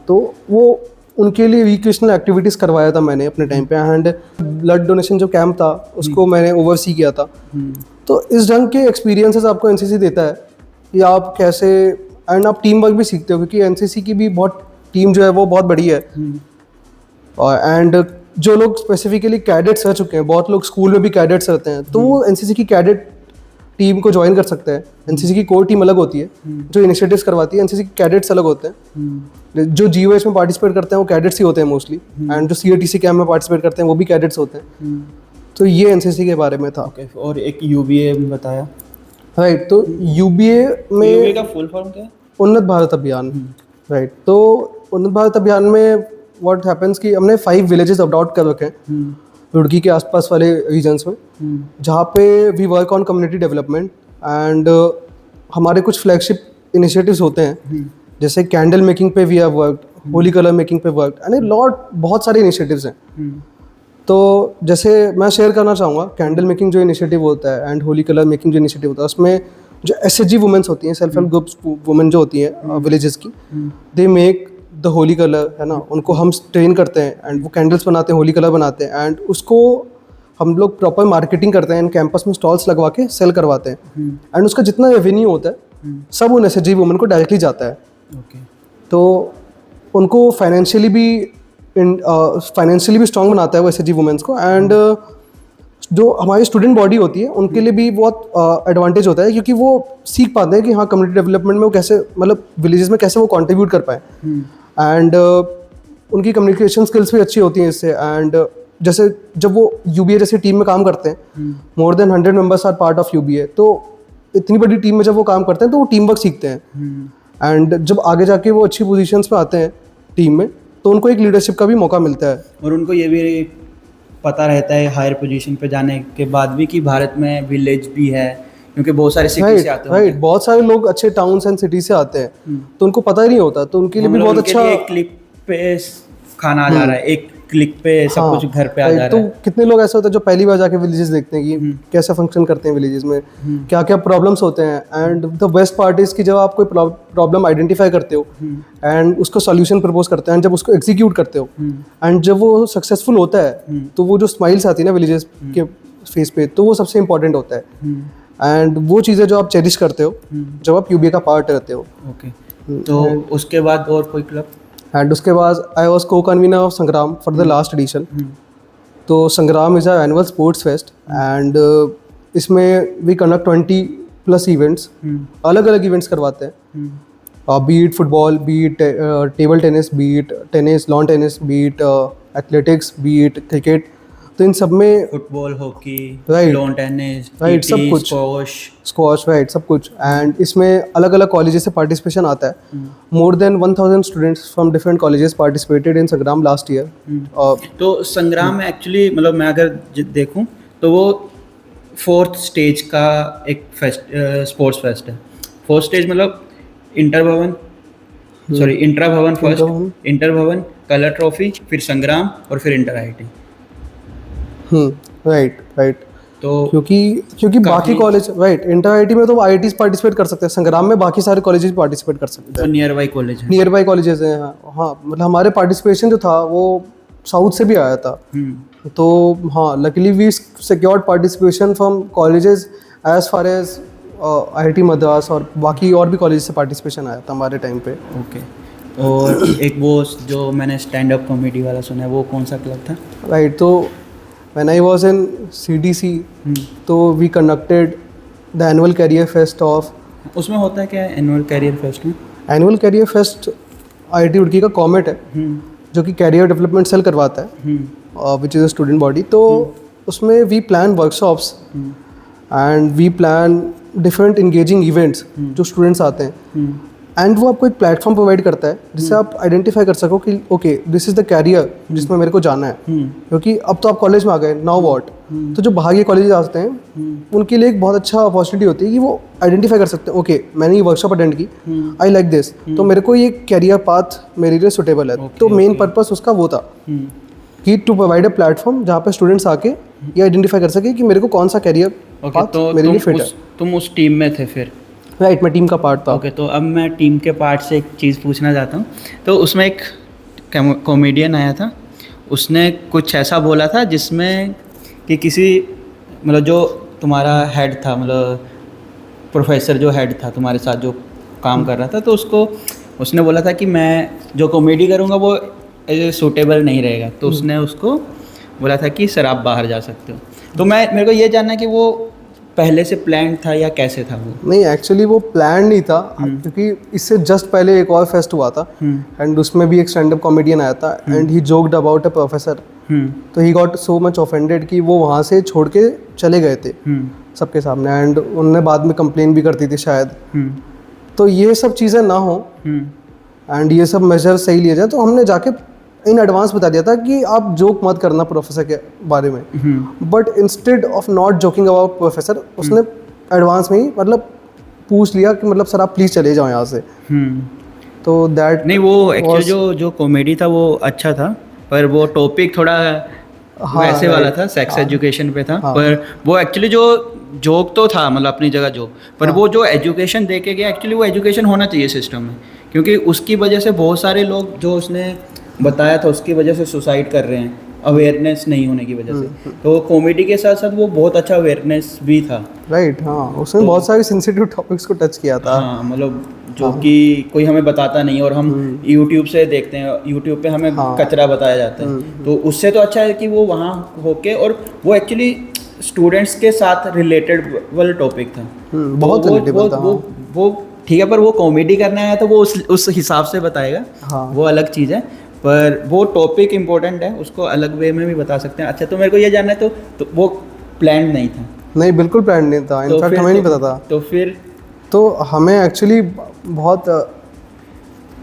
तो वो उनके लिए रिक्रिएशनल एक्टिविटीज़ करवाया था मैंने अपने टाइम पे, एंड ब्लड डोनेशन जो कैंप था उसको मैंने ओवरसी किया था। तो इस ढंग के एक्सपीरियंसेस आपको एनसीसी देता है कि आप कैसे, एंड आप टीम वर्क भी सीखते हो, क्योंकि एनसीसी की भी बहुत टीम जो है वो बहुत बड़ी है। एंड जो लोग स्पेसिफिकली कैडेट्स रह चुके हैं, बहुत लोग स्कूल में भी कैडेट्स रहते हैं, तो वो एनसीसी की कैडेट टीम को ज्वाइन कर सकते हैं। एनसीसी की कोर टीम अलग होती है जो इनिशिएटिव्स करवाती है, एनसीसी के कैडेट्स अलग होते हैं। जो जीओएस में पार्टिसिपेट करते हैं वो कैडेट्स ही होते हैं मोस्टली, एंड जो सीएटीसी कैंप में पार्टिसिपेट करते हैं वो भी कैडेट्स होते हैं। तो ये एनसीसी के बारे में था। और एक यूबीए बताया, राइट। तो यूबीए में का फुल फॉर्म क्या है? उन्नत भारत अभियान। राइट। तो उन्नत भारत अभियान में व्हाट हैपेंस कि हमने 5 विलेजेस अडॉप्ट कर रखे हैं रुड़की के आसपास वाले रीजन्स में, जहाँ पे we work on community development, and हमारे कुछ फ्लैगशिप इनिशिएटिव्स होते हैं, जैसे कैंडल मेकिंग पे we have worked, Holi colour making पे वर्कड, एंड लॉट बहुत सारे इनिशिएटिव्स हैं। तो जैसे मैं शेयर करना चाहूँगा, कैंडल मेकिंग जो इनिशिएटिव होता है एंड होली कलर मेकिंग जो इनिशिएटिव होता है, उसमें जो एसएचजी वुमेन्स होती हैं, सेल्फ हेल्प ग्रुप्स वुमेन जो होती हैं विलेजेस की, they make the Holi colour, है ना, उनको हम ट्रेन करते हैं एंड वो कैंडल्स बनाते हैं, होली कलर बनाते हैं एंड उसको हम लोग प्रॉपर मार्केटिंग करते हैं एंड कैंपस में स्टॉल्स लगवा के सेल करवाते हैं एंड उसका जितना रेवेन्यू होता है सब उन एसएचजी वुमेन को डायरेक्टली जाता है। ओके। तो उनको फाइनेंशियली भी स्ट्रांग बनाता है वो एसएचजी वुमेन्स को एंड जो हमारी स्टूडेंट बॉडी होती है उनके लिए भी बहुत एडवांटेज होता है क्योंकि वो सीख पाते हैं कि हाँ कम्युनिटी डेवलपमेंट में वो कैसे, मतलब विलेजेस में कैसे वो कंट्रीब्यूट कर पाए एंड उनकी कम्युनिकेशन स्किल्स भी अच्छी होती हैं इससे। एंड जैसे जब वो यूबीए जैसे टीम में काम करते हैं, more than 100 members are part of UBA, तो इतनी बड़ी टीम में जब वो काम करते हैं तो वो टीम वर्क सीखते हैं एंड जब आगे जाके वो अच्छी पोजीशंस पे आते हैं टीम में तो उनको एक लीडरशिप का भी मौका मिलता है। और उनको ये भी पता रहता है हायर पोजीशन पे जाने के बाद भी कि भारत में विलेज भी है, क्योंकि बहुत सारे सिटी से आते हैं। राइट, बहुत सारे लोग अच्छे टाउन्स एंड सिटी से आते हैं तो उनको पता ही नहीं होता, तो उनके लिए भी बहुत अच्छा। एक क्लिक पे खाना आ जा रहा है, एक क्लिक पे सब कुछ घर पे आ जा रहा है। तो कितने लोग ऐसे होते हैं जो पहली बार जाके विलेजेस देखते हैं कि कैसे फंक्शन करते हैं विलेजेस में, क्या क्या प्रॉब्लम्स होते हैं and the best part is कि जब आप कोई प्रॉब्लम आइडेंटिफाई करते हो एंड उसको सॉल्यूशन प्रपोज करते हैं, जब उसको एग्जीक्यूट करते हो एंड जब वो सक्सेसफुल होता है तो वो जो स्माइल्स आती है ना विलेजेस के फेस पे, तो वो सबसे इंपॉर्टेंट होता है एंड वो चीज़ें जो आप चेरिश करते हो जब आप यूबीए का पार्ट रहते हो। ओके, तो उसके बाद और कोई क्लब? एंड उसके बाद I was co convener of Sangram for the last edition. तो Sangram is our annual sports fest and इसमें वी कंडक्ट 20+ इवेंट्स, अलग अलग इवेंट्स करवाते हैं, be it football, be it table tennis, be it tennis, lawn tennis, be it athletics, be it cricket. तो इन सब में football, hockey, right, lawn tennis, right, सब कुछ, स्क्वॉश, राइट, सब कुछ। एंड इसमें अलग अलग कॉलेजेस से पार्टिसिपेशन आता है। More than 1000 students from different colleges participated in संग्राम लास्ट ईयर। तो संग्राम में एक्चुअली मतलब मैं अगर देखूं तो वो 4th स्टेज का एक स्पोर्ट्स फेस्ट है। 4th स्टेज मतलब इंटर भवन फर्स्ट, इंटर भवन, कलर ट्रॉफी, फिर संग्राम और फिर इंटर आईटी। राइट। तो क्योंकि बाकी कॉलेज, राइट, इंटर आईटी में तो आईटीज पार्टिसिपेट कर सकते हैं, संग्राम में बाकी सारे कॉलेजेस पार्टिसिपेट कर सकते हैं। नियर बाई कॉलेजेस हैं। हाँ, मतलब हमारे पार्टिसिपेशन जो था वो साउथ से भी आया था। तो हाँ, luckily we secured participation from colleges as far as IIT Madras और बाकी और भी कॉलेज से पार्टिसिपेशन आया था हमारे टाइम पे। ओके। और एक वो जो मैंने स्टैंड अप कॉमेडी वाला सुना है, वो कौन सा क्लब था? राइट, तो when I was in CDC, तो we conducted the annual career fest of। उसमें होता है क्या एनुअल कैरियर फेस्ट में? Annual career fest IIT Roorkee का कॉमेट है जो कि कैरियर डेवलपमेंट सेल करवाता है, which is a student body. तो उसमें we plan workshops and we plan different engaging events जो स्टूडेंट्स आते हैं एंड वो आपको एक प्लेटफॉर्म प्रोवाइड करता है जिससे आप आइडेंटिफाई कर सको कि okay this is the career जिसमें मेरे को जाना है। क्योंकि अब तो आप कॉलेज में आ गए, नाउ व्हाट। तो जो बाहर के कॉलेज आते हैं उनके लिए एक बहुत अच्छा अपॉर्चुनिटी होती है कि वो आइडेंटिफाई कर सकते हैं, ओके मैंने ये वर्कशॉप अटेंड की, आई लाइक दिस, तो मेरे को ये कैरियर पाथ मेरे लिए सुटेबल है। तो मेन पर्पस उसका वो था कि टू प्रोवाइड अ प्लेटफॉर्म जहाँ पे स्टूडेंट्स आके ये आइडेंटिफाई कर सके कि मेरे को कौन सा कैरियर पाथ मेरे लिए फिट है। तुम उस टीम में थे फिर? राइट, मैं टीम का पार्ट था। ओके, तो अब मैं टीम के पार्ट से एक चीज़ पूछना चाहता हूँ। तो उसमें एक कॉमेडियन आया था, उसने कुछ ऐसा बोला था जिसमें कि किसी मतलब जो तुम्हारा हेड था, मतलब प्रोफेसर जो हेड था तुम्हारे साथ जो काम कर रहा था, तो उसने बोला था कि मैं जो कॉमेडी करूँगा वो सूटेबल नहीं रहेगा। तो उसने उसको बोला था कि सर आप बाहर जा सकते हो। तो मेरे को ये जानना है कि वो पहले से प्लान था या कैसे था वो? नहीं, एक्चुअली वो प्लान नहीं था क्योंकि इससे जस्ट पहले एक और फेस्ट हुआ था एंड उसमें भी एक स्टैंड अप कॉमेडियन आया था and he joked about a professor. तो he got so much offended कि वो वहाँ से छोड़ के चले गए थे सबके सामने एंड उन्होंने बाद में कंप्लेन भी करती थी शायद। तो ये सब चीज़ें ना हो एंड ये सब मेजर सही लिए जाए, तो हमने जाके इन एडवांस बता दिया था कि आप जोक मत करना प्रोफेसर के बारे में। But instead of not joking about professor, उसने एडवांस में ही मतलब पूछ लिया कि मतलब सर आप प्लीज़ चले जाओ यहाँ से। तो दैट नहीं, वो एक्चुअली जो कॉमेडी था वो अच्छा था, पर वो टॉपिक थोड़ा वैसे वाला था, सेक्स एजुकेशन पे था। पर वो एक्चुअली जो जोक तो था मतलब अपनी जगह जोक, पर वो जो एजुकेशन दे के गया, एक्चुअली वो एजुकेशन होना चाहिए सिस्टम में क्योंकि उसकी वजह से बहुत सारे लोग जो उसने बताया था उसकी वजह से सुसाइड कर रहे हैं, अवेयरनेस नहीं होने की वजह से। तो कॉमेडी के साथ साथ वो बहुत अच्छा अवेयरनेस भी था। राइट, हाँ, उसने बहुत सारे सेंसिटिव टॉपिक्स को टच किया था। हाँ, मतलब जो कि कोई हमें बताता नहीं और हम यूट्यूब से देखते हैं, यूट्यूब पे हमें कचरा बताया जाता है। तो उससे तो अच्छा है कि वो वहाँ होके, और वो एक्चुअली स्टूडेंट्स के साथ रिलेटेड टॉपिक था। बहुत रिलेटेबल था। वो ठीक है, पर वो कॉमेडी करने आया तो वो उस हिसाब से बताएगा। हाँ, वो अलग चीज़ है, पर वो टॉपिक इम्पोर्टेंट है, उसको अलग वे में भी बता सकते हैं। अच्छा, तो मेरे को ये जानना है, तो वो प्लान नहीं था? नहीं, बिल्कुल प्लान नहीं था। इनफैक्ट हमें नहीं पता था। तो फिर तो हमें एक्चुअली बहुत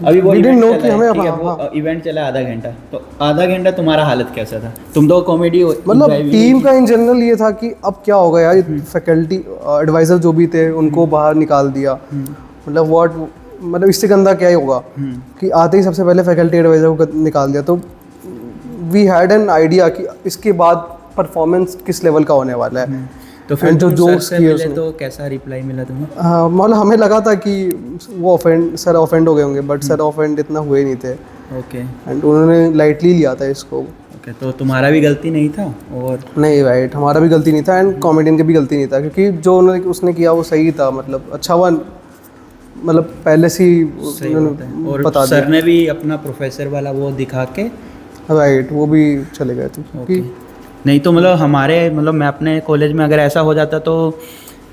अभी वो didn't इवेंट know चला कि है, हमें, ठीक है, वो इवेंट चला आधा घंटा, तो आधा घंटा तुम्हारा हालत कैसा था? तुम तो कॉमेडी मतलब टीम का इन जनरल ये था कि अब क्या होगा यार, फैकल्टी एडवाइजर जो भी थे उनको बाहर निकाल दिया। मतलब इससे गंदा क्या ही होगा कि आते ही सबसे पहले फैकल्टी एडवाइजर को निकाल दिया। तो वी हैड एन आइडिया कि इसके बाद परफॉर्मेंस किस लेवल का होने वाला है। तो फिर जो जोक्स किए मिले उसने, तो कैसा रिप्लाई मिला तुम्हें? हाँ, मतलब हमें लगा था कि वो सर ऑफेंड हो गए होंगे, बट सर ऑफेंड इतना हुए नहीं थे। ओके, एंड उन्होंने लाइटली लिया था इसको। ओके, तो तुम्हारा भी गलती नहीं था? और नहीं, राइट, हमारा भी गलती नहीं था एंड कॉमेडियन की भी गलती नहीं था, क्योंकि जो उसने किया वो सही था। मतलब अच्छा हुआ, मतलब पहले से ही उन्होंने और बता सर ने भी अपना प्रोफेसर वाला वो दिखा के, राइट, वो भी चले गए थे। ओके। नहीं तो मतलब मतलब मैं अपने कॉलेज में अगर ऐसा हो जाता तो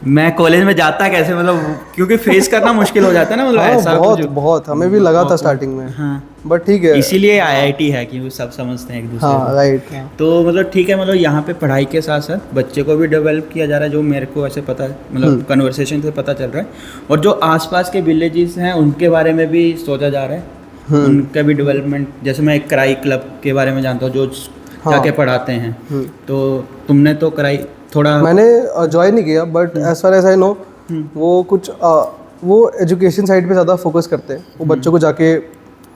मैं कॉलेज में जाता कैसे, मतलब क्योंकि फेस करना मुश्किल हो जाता है ना, मतलब हाँ, ऐसा बहुत हमें भी लगा था स्टार्टिंग में। हाँ, बट ठीक है, इसीलिए आईआईटी है कि वो सब समझते हैं एक दूसरे हाँ, को। राइट। तो मतलब ठीक है, मतलब यहाँ पे पढ़ाई के साथ साथ बच्चे को भी डेवलप किया जा रहा है, जो मेरे को ऐसे पता है, मतलब कन्वर्सेशन से पता चल रहा है। और जो आसपास के विलेजेस हैं उनके बारे में भी सोचा जा रहा है, उनका भी डेवलपमेंट। जैसे मैं एक कराई क्लब के बारे में जानता हूँ जो जाके पढ़ाते हैं। तो तुमने तो कराई थोड़ा, मैंने ज्वाइन नहीं किया, but as far as I know वो कुछ वो एजुकेशन साइड पे ज़्यादा फोकस करते हैं। वो बच्चों को जाके,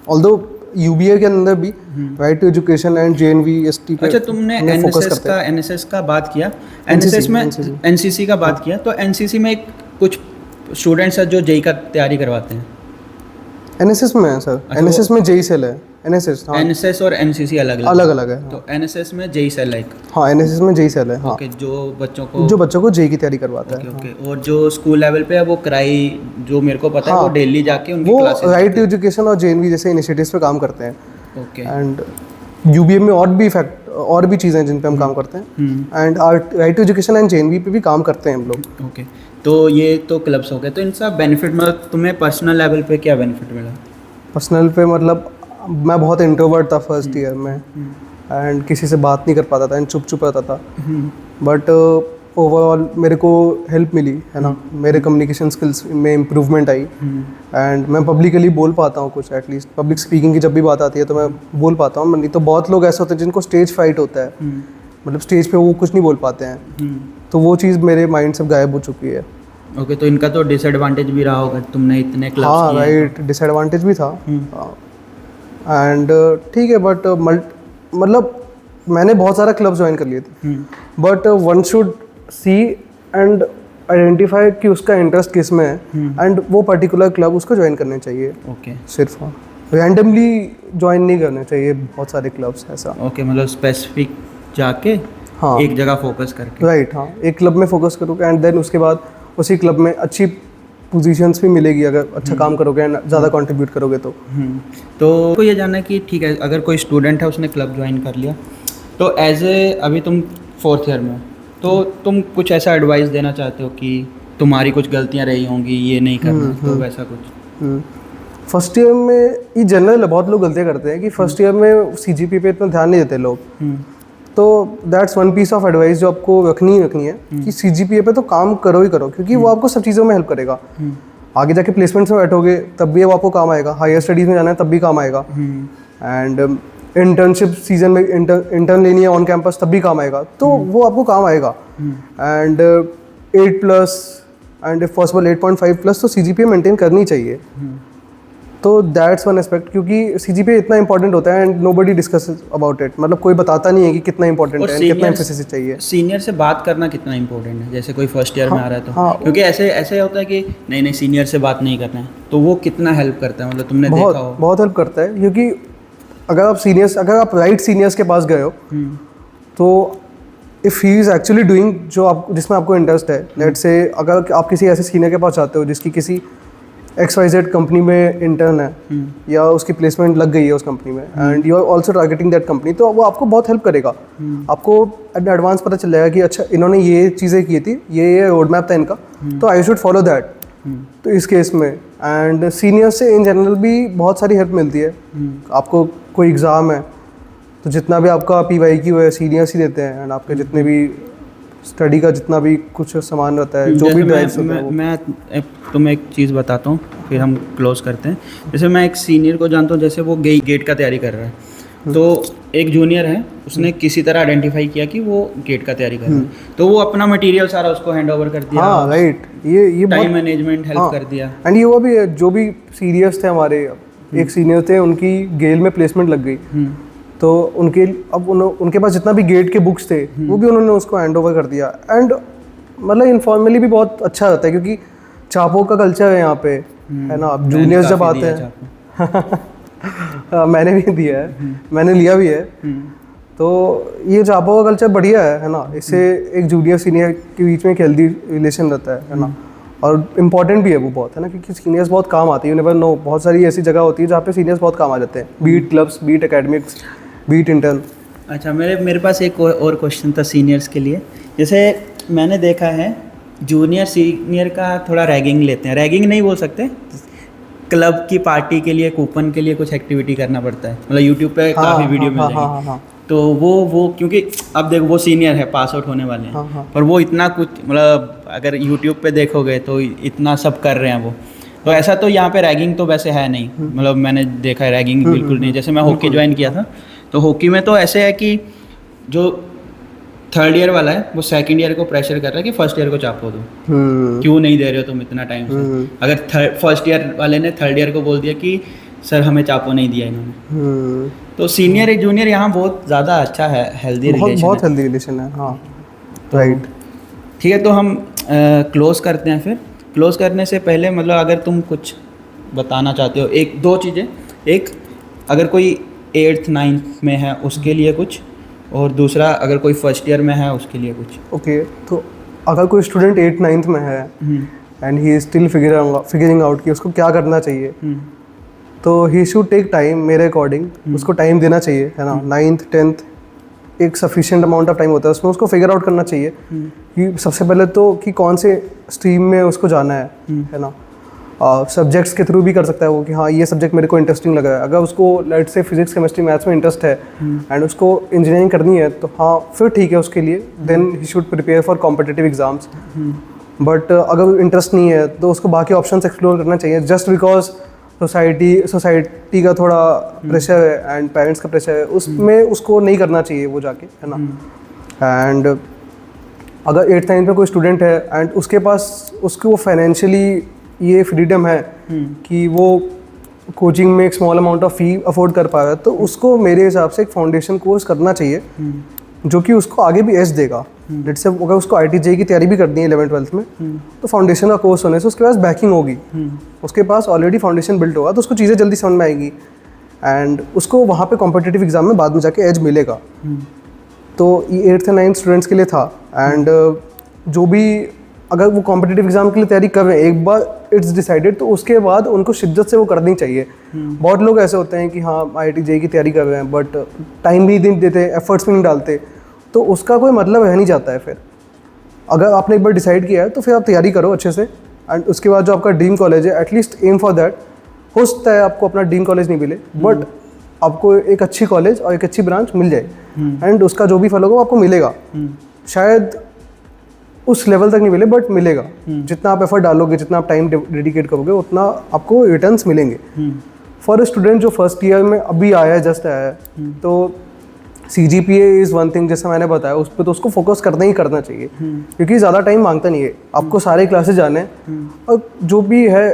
ऑल्दो यूबीए के अंदर भी right to education and JNV-ST पे। अच्छा, तुमने एनएसएस का बात किया, एनएसएस में एनसीसी का बात किया, तो एनसीसी में कुछ स्टूडेंट्स हैं जो जेई का तैयारी करवाते हैं। एनएसएस में है सर, एनएसएस में जेई सेल है। एनएसएस, हाँ, एनएसएस और एनसीसी अलग है। तो एनएसएस में जेई सेल है। हाँ, एनएसएस में जेई सेल है। हाँ, ओके, जो बच्चों को जेई की तैयारी करवाता है। ओके, और जो स्कूल लेवल पे है वो कराई, जो मेरे को पता है वो दिल्ली जाके उनकी क्लासेस, वो राइट टू एजुकेशन और JNV जैसे इनिशिएटिव्स पे काम करते हैं। ओके, एंड यूबीए में और भी चीज़ें हैं जिन पे हम काम करते हैं। And right to education and JNV पे भी काम करते हैं हम लोग। ओके, तो ये तो क्लब्स हो गए। तो इन सब बेनिफिट, मतलब तुम्हें पर्सनल लेवल पे क्या बेनिफिट मिला? पर्सनल पे मतलब मैं बहुत इंट्रोवर्ट था फर्स्ट ईयर में, एंड किसी से बात नहीं कर पाता था एंड चुप रहता था। बट ओवरऑल मेरे को हेल्प मिली, है ना, मेरे कम्युनिकेशन स्किल्स में इम्प्रूवमेंट आई। एंड मैं पब्लिकली बोल पाता हूँ कुछ, एटलीस्ट पब्लिक स्पीकिंग की जब भी बात आती है तो मैं बोल पाता हूँ। नहीं तो बहुत लोग ऐसे होते हैं जिनको स्टेज फाइट होता है, मतलब स्टेज पे वो कुछ नहीं बोल पाते हैं। तो वो चीज़ मेरे माइंड से गायब हो चुकी है। ओके, तो इनका तो डिसएडवांटेज भी रहा होगा, तुमने इतने क्लब्स हाँ, राइट, डिसएडवांटेज भी था। एंड ठीक है, बट मतलब मैंने बहुत सारा क्लब ज्वाइन कर लिए थे, but one should see and identify कि उसका इंटरेस्ट किस में है, एंड वो पर्टिकुलर क्लब उसको ज्वाइन करने चाहिए। ओके, सिर्फ रैंडमली ज्वाइन नहीं करने चाहिए बहुत सारे क्लब्स, ऐसा। ओके, मतलब स्पेसिफिक जाके, हाँ, एक जगह फोकस करके, राइट, हाँ, एक क्लब में फोकस करोगे एंड देन उसके बाद उसी क्लब में अच्छी पोजीशंस भी मिलेगी अगर अच्छा काम करोगे एंड ज़्यादा कंट्रीब्यूट करोगे तो। तो ये जानना है कि ठीक है, अगर कोई स्टूडेंट है उसने क्लब ज्वाइन कर लिया, तो अभी तुम 4th ईयर में हो, तो तुम कुछ ऐसा एडवाइस देना चाहते हो कि तुम्हारी कुछ गलतियां रही होंगी, ये नहीं करना, तो वैसा कुछ? फर्स्ट ईयर में ये जनरल है, बहुत लोग गलतियाँ करते हैं कि फर्स्ट ईयर में CGP पे इतना ध्यान नहीं देते लोग। तो that's one piece of advice जो आपको रखनी है कि CGPA पे तो काम करो ही करो, क्योंकि वो आपको सब चीज़ों में हेल्प करेगा। आगे जाके प्लेसमेंट्स में बैठोगे तब भी वो आपको काम आएगा, हायर स्टडीज़ में जाना है तब भी काम आएगा, एंड इंटर्नशिप सीजन में इंटर्न लेनी है ऑन कैंपस तब भी काम आएगा, तो वो आपको काम आएगा। एंड 8+ एंड इफ पॉसिबल 8.5+ तो CGPA मेंटेन करनी चाहिए। तो दैट्स वन एस्पेक्ट, क्योंकि CGPA इतना इंपॉर्टेंट होता है and nobody discusses about it, मतलब कोई बताता नहीं है कि कितना इंपॉर्टेंट और है, कितना एम्फेसिस चाहिए। सीनियर से बात करना कितना इंपॉर्टेंट है, जैसे कोई फर्स्ट ईयर में आ रहा है तो हाँ, क्योंकि ऐसे ऐसे होता है कि नहीं सीनियर से बात नहीं करना है, तो वो कितना हेल्प करता है, मतलब तुमने देखा हो? बहुत हेल्प करता है, क्योंकि अगर आप राइट सीनियर्स के पास गए हो तो if he is actually doing जो आप जिसमें आपको इंटरेस्ट है, लेट्स से अगर आप किसी ऐसे सीनियर के पास जाते हो जिसकी किसी XYZ कंपनी में इंटर्न है या उसकी प्लेसमेंट लग गई है उस कंपनी में and you are also targeting that company, तो वो आपको बहुत हेल्प करेगा। आपको एडवांस पता चल जाएगा कि अच्छा इन्होंने ये चीज़ें की थी, ये रोड मैप था इनका, तो आई शुड फॉलो दैट। तो इस केस में एंड सीनियर से इन जनरल भी बहुत सारी हेल्प मिलती है। आपको कोई एग्ज़ाम है तो जितना भी आपका PYQ है सीनियर्स ही देते हैं, एंड आपके जितने भी स्टडी का जितना भी कुछ सामान रहता है, जो भी ड्राइव्स होता है वो। मैं तुम्हें एक चीज़ बताता हूँ फिर हम क्लोज करते हैं। जैसे मैं एक सीनियर को जानता हूँ, जैसे वो गेट का तैयारी कर रहा है, तो एक जूनियर है, उसने किसी तरह आइडेंटिफाई किया कि वो गेट का तैयारी कर रहा है, तो वो अपना मटेरियल सारा उसको हैंड ओवर कर दिया। हाँ राइट, ये टाइम मैनेजमेंट हेल्प कर दिया। एंड ये हुआ भी है, जो भी सीनियर्स थे हमारे, एक सीनियर थे उनकी गेल में प्लेसमेंट लग गई, तो उनके पास जितना भी गेट के बुक्स थे वो भी उन्होंने उसको हैंड ओवर कर दिया। एंड मतलब इनफॉर्मली भी बहुत अच्छा रहता है, क्योंकि चापों का कल्चर है यहाँ पे, है ना। अब जूनियर्स जब आते हैं मैंने भी दिया है, मैंने लिया भी है, तो ये चापों का कल्चर बढ़िया है ना। इससे एक जूनियर सीनियर के बीच में एक हेल्दी रिलेशन रहता है ना, और इम्पॉर्टेंट भी है वो बहुत, है ना, क्योंकि सीनियर्स बहुत काम आती है। यू नेवर नो, बहुत सारी ऐसी जगह होती है जहाँ पे सीनियर्स बहुत काम आ जाते हैं, be it clubs, be it academics, be it intern. अच्छा, मेरे पास एक और क्वेश्चन था सीनियर्स के लिए। जैसे मैंने देखा है जूनियर सीनियर का थोड़ा रैगिंग लेते हैं, रैगिंग नहीं बोल सकते, क्लब की पार्टी के लिए, कूपन के लिए कुछ एक्टिविटी करना पड़ता है, मतलब यूट्यूब पे काफ़ी वीडियो मिल जाएगी। तो वो क्योंकि अब देखो वो सीनियर है, पास आउट होने वाले हैं, पर वो इतना कुछ, मतलब अगर यूट्यूब पे देखोगे तो इतना सब कर रहे हैं वो, तो ऐसा तो यहाँ पे रैगिंग तो वैसे है नहीं, मतलब मैंने देखा है रैगिंग बिल्कुल नहीं। जैसे मैं हॉकी ज्वाइन किया था, तो हॉकी में तो ऐसे है कि जो थर्ड ईयर वाला है वो सेकंड ईयर को प्रेशर कर रहा है कि फर्स्ट ईयर को चापो दो, क्यों नहीं दे रहे हो तुम इतना टाइम से। अगर फर्स्ट ईयर वाले ने थर्ड ईयर को बोल दिया कि सर हमें चापो नहीं दिया इन्होंने, तो सीनियर एक जूनियर यहाँ बहुत ज़्यादा अच्छा है, हेल्दी रिलेशन, बहुत हेल्दी रिलेशन है। हाँ राइट, ठीक है। तो हम क्लोज करते हैं। फिर क्लोज करने से पहले मतलब अगर तुम कुछ बताना चाहते हो, एक दो चीज़ें, एक अगर कोई 8th 9th में है उसके लिए कुछ, और दूसरा अगर कोई फर्स्ट ईयर में है उसके लिए कुछ। ओके, तो अगर कोई स्टूडेंट 8th 9th में है and he is still figuring out कि उसको क्या करना चाहिए, तो ही शुड टेक टाइम, मेरे अकॉर्डिंग उसको टाइम देना चाहिए, है ना। 9th 10th एक सफिशिएंट अमाउंट ऑफ टाइम होता है, उसमें उसको फिगर आउट करना चाहिए कि सबसे पहले तो कि कौन से स्ट्रीम में उसको जाना है ना। सब्जेक्ट्स के थ्रू भी कर सकता है वो कि हाँ ये सब्जेक्ट मेरे को इंटरेस्टिंग लगा है। अगर उसको लेट से फिजिक्स केमिस्ट्री मैथ्स में इंटरेस्ट है एंड उसको इंजीनियरिंग करनी है, तो हाँ फिर ठीक है उसके लिए, then he should prepare for competitive exams. But अगर इंटरेस्ट नहीं है तो उसको बाकी ऑप्शंस एक्सप्लोर करना चाहिए। जस्ट बिकॉज सोसाइटी का थोड़ा प्रेशर है एंड पेरेंट्स का प्रेशर है, उसमें उसको नहीं करना चाहिए वो जाके, है ना। एंड अगर 8th 9th में कोई स्टूडेंट है एंड उसके पास उसको फाइनेंशियली ये फ्रीडम है कि वो कोचिंग में एक small amount of fee afford कर पा रहा है, तो उसको मेरे हिसाब से एक फाउंडेशन कोर्स करना चाहिए जो कि उसको आगे भी एज देगा। जैसे अगर उसको IIT-JEE की तैयारी भी करनी है 11th 12th में, तो फाउंडेशन का कोर्स होने से उसके पास बैकिंग होगी, उसके पास ऑलरेडी फाउंडेशन बिल्ट होगा, तो उसको चीज़ें जल्दी समझ में आएगी एंड उसको वहाँ पे कॉम्पिटिटिव एग्जाम में बाद में जाके एज मिलेगा। तो ये 8th 9th स्टूडेंट्स के लिए था। एंड जो भी अगर वो कॉम्पिटिटिव एग्जाम के लिए तैयारी कर रहे हैं, एक बार इट्स डिसाइडेड, तो उसके बाद उनको शिद्दत से वो करनी चाहिए। बहुत लोग ऐसे होते हैं कि हाँ IIT-JEE की तैयारी कर रहे हैं बट टाइम भी नहीं देते, एफर्ट्स भी नहीं डालते, तो उसका कोई मतलब रह नहीं जाता है। फिर अगर आपने एक बार डिसाइड किया है तो फिर आप तैयारी करो अच्छे से, एंड उसके बाद जो आपका ड्रीम कॉलेज है एटलीस्ट एम फॉर दैट। हो सकता है आपको अपना ड्रीम कॉलेज नहीं मिले, बट आपको एक अच्छी कॉलेज और एक अच्छी ब्रांच मिल जाए एंड उसका जो भी फल होगा वो आपको मिलेगा। शायद उस लेवल तक नहीं मिले बट मिलेगा। जितना आप एफर्ट डालोगे, जितना आप टाइम डेडिकेट करोगे, उतना आपको रिटर्न्स मिलेंगे। फॉर अ स्टूडेंट जो फर्स्ट ईयर में अभी आया है, जस्ट आया है, तो CGPA इज़ वन थिंग, जैसे मैंने बताया उस पर तो उसको फोकस करना ही करना चाहिए, क्योंकि ज़्यादा टाइम मांगता नहीं है। आपको सारे क्लासेस जाने हैं और जो भी है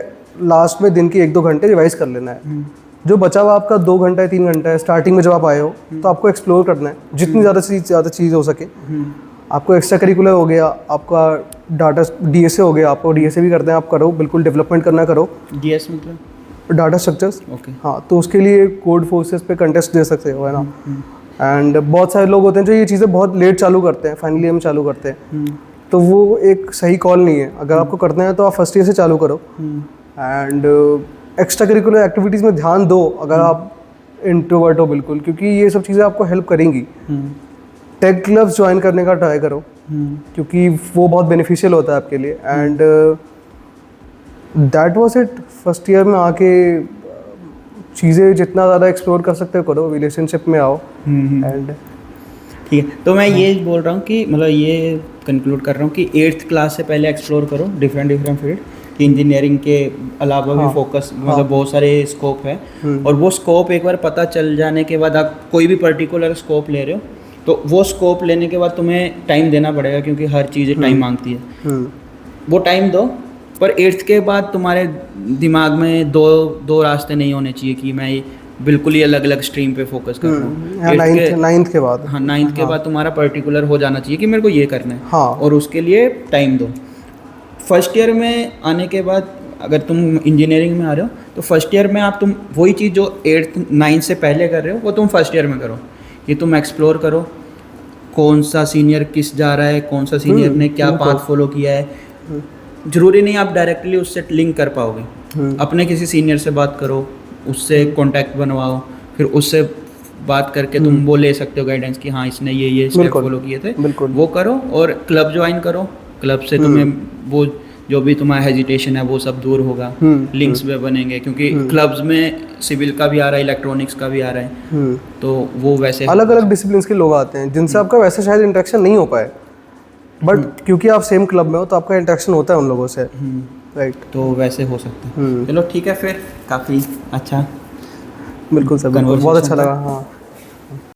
लास्ट में दिन के 1-2 घंटे रिवाइज कर लेना है। जो बचा हुआ आपका 2 घंटा है 3 घंटा है स्टार्टिंग में जब आप आए हो तो आपको एक्सप्लोर करना है जितनी ज़्यादा चीज़ हो सके। आपको एक्स्ट्रा करिकुलर हो गया, आपका डाटा DSA हो गया, आपको DSA भी करते हैं आप करो, बिल्कुल डेवलपमेंट करना करो। DS मतलब डाटा स्ट्रक्चर्स, ओके। हाँ, तो उसके लिए कोड फोर्सेस पे कंटेस्ट दे सकते हो, है ना। एंड बहुत सारे लोग होते हैं जो ये चीज़ें बहुत लेट चालू करते हैं, फाइनली हम चालू करते हैं, तो वो एक सही कॉल नहीं है। अगर आपको करना है तो आप फर्स्ट ईयर से चालू करो एंड एक्स्ट्रा करिकुलर एक्टिविटीज़ में ध्यान दो अगर आप इंट्रोवर्ट हो बिल्कुल, क्योंकि ये सब चीज़ें आपको हेल्प करेंगी। टेक क्लब्स ज्वाइन करने का ट्राई करो क्योंकि वो बहुत बेनिफिशियल होता है आपके लिए। And that was it. First year में आके चीज़ें जितना ज़्यादा एक्सप्लोर कर सकते हो करो, रिलेशनशिप में आओ। एंड ठीक है, तो मैं ये बोल रहा हूँ कि मतलब ये कंक्लूड कर रहा हूँ कि 8th क्लास से पहले एक्सप्लोर करो डिफरेंट फील्ड कि इंजीनियरिंग के अलावा भी फोकस मतलब बहुत सारे स्कोप है। और वो स्कोप एक बार पता चल जाने के बाद आप कोई भी पर्टिकुलर स्कोप ले रहे हो तो वो स्कोप लेने के बाद तुम्हें टाइम देना पड़ेगा क्योंकि हर चीज़ टाइम मांगती है। वो टाइम दो, पर 8th के बाद तुम्हारे दिमाग में दो रास्ते नहीं होने चाहिए कि मैं बिल्कुल ही अलग अलग स्ट्रीम पे फोकस कर रहा हूँ। 9th के बाद, हाँ 9th के बाद तुम्हारा पर्टिकुलर हो जाना चाहिए कि मेरे को ये करना है। हाँ। और उसके लिए टाइम दो। फर्स्ट ईयर में आने के बाद अगर तुम इंजीनियरिंग में आ रहे हो तो फर्स्ट ईयर में आप तुम वही चीज़ जो 8th 9th से पहले कर रहे हो वो तुम फर्स्ट ईयर में करो कि तुम एक्सप्लोर करो कौन सा सीनियर किस जा रहा है, कौन सा सीनियर ने क्या पाथ फॉलो किया है। ज़रूरी नहीं आप डायरेक्टली उससे लिंक कर पाओगे। अपने किसी सीनियर से बात करो, उससे कांटेक्ट बनवाओ, फिर उससे बात करके तुम वो ले सकते हो गाइडेंस कि हाँ इसने ये स्टेप फॉलो किए थे, वो करो। और क्लब ज्वाइन करो, क्लब से तुम्हें वो जो भी तुम्हारा हेजिटेशन है वो सब दूर होगा। लिंक्स भी बनेंगे क्योंकि क्लब्स में सिविल का भी आ रहा है, इलेक्ट्रॉनिक्स का भी आ रहा है, तो वो वैसे अलग अलग डिसिप्लिन के लोग आते हैं जिनसे आपका वैसे शायद इंटरेक्शन नहीं हो पाए, बट क्योंकि आप सेम क्लब में हो तो आपका इंटरेक्शन होता है उन लोगों से, राइट। तो वैसे हो सकता है। चलो ठीक है, फिर काफ़ी अच्छा, बिल्कुल सर, बहुत अच्छा लगा। हाँ।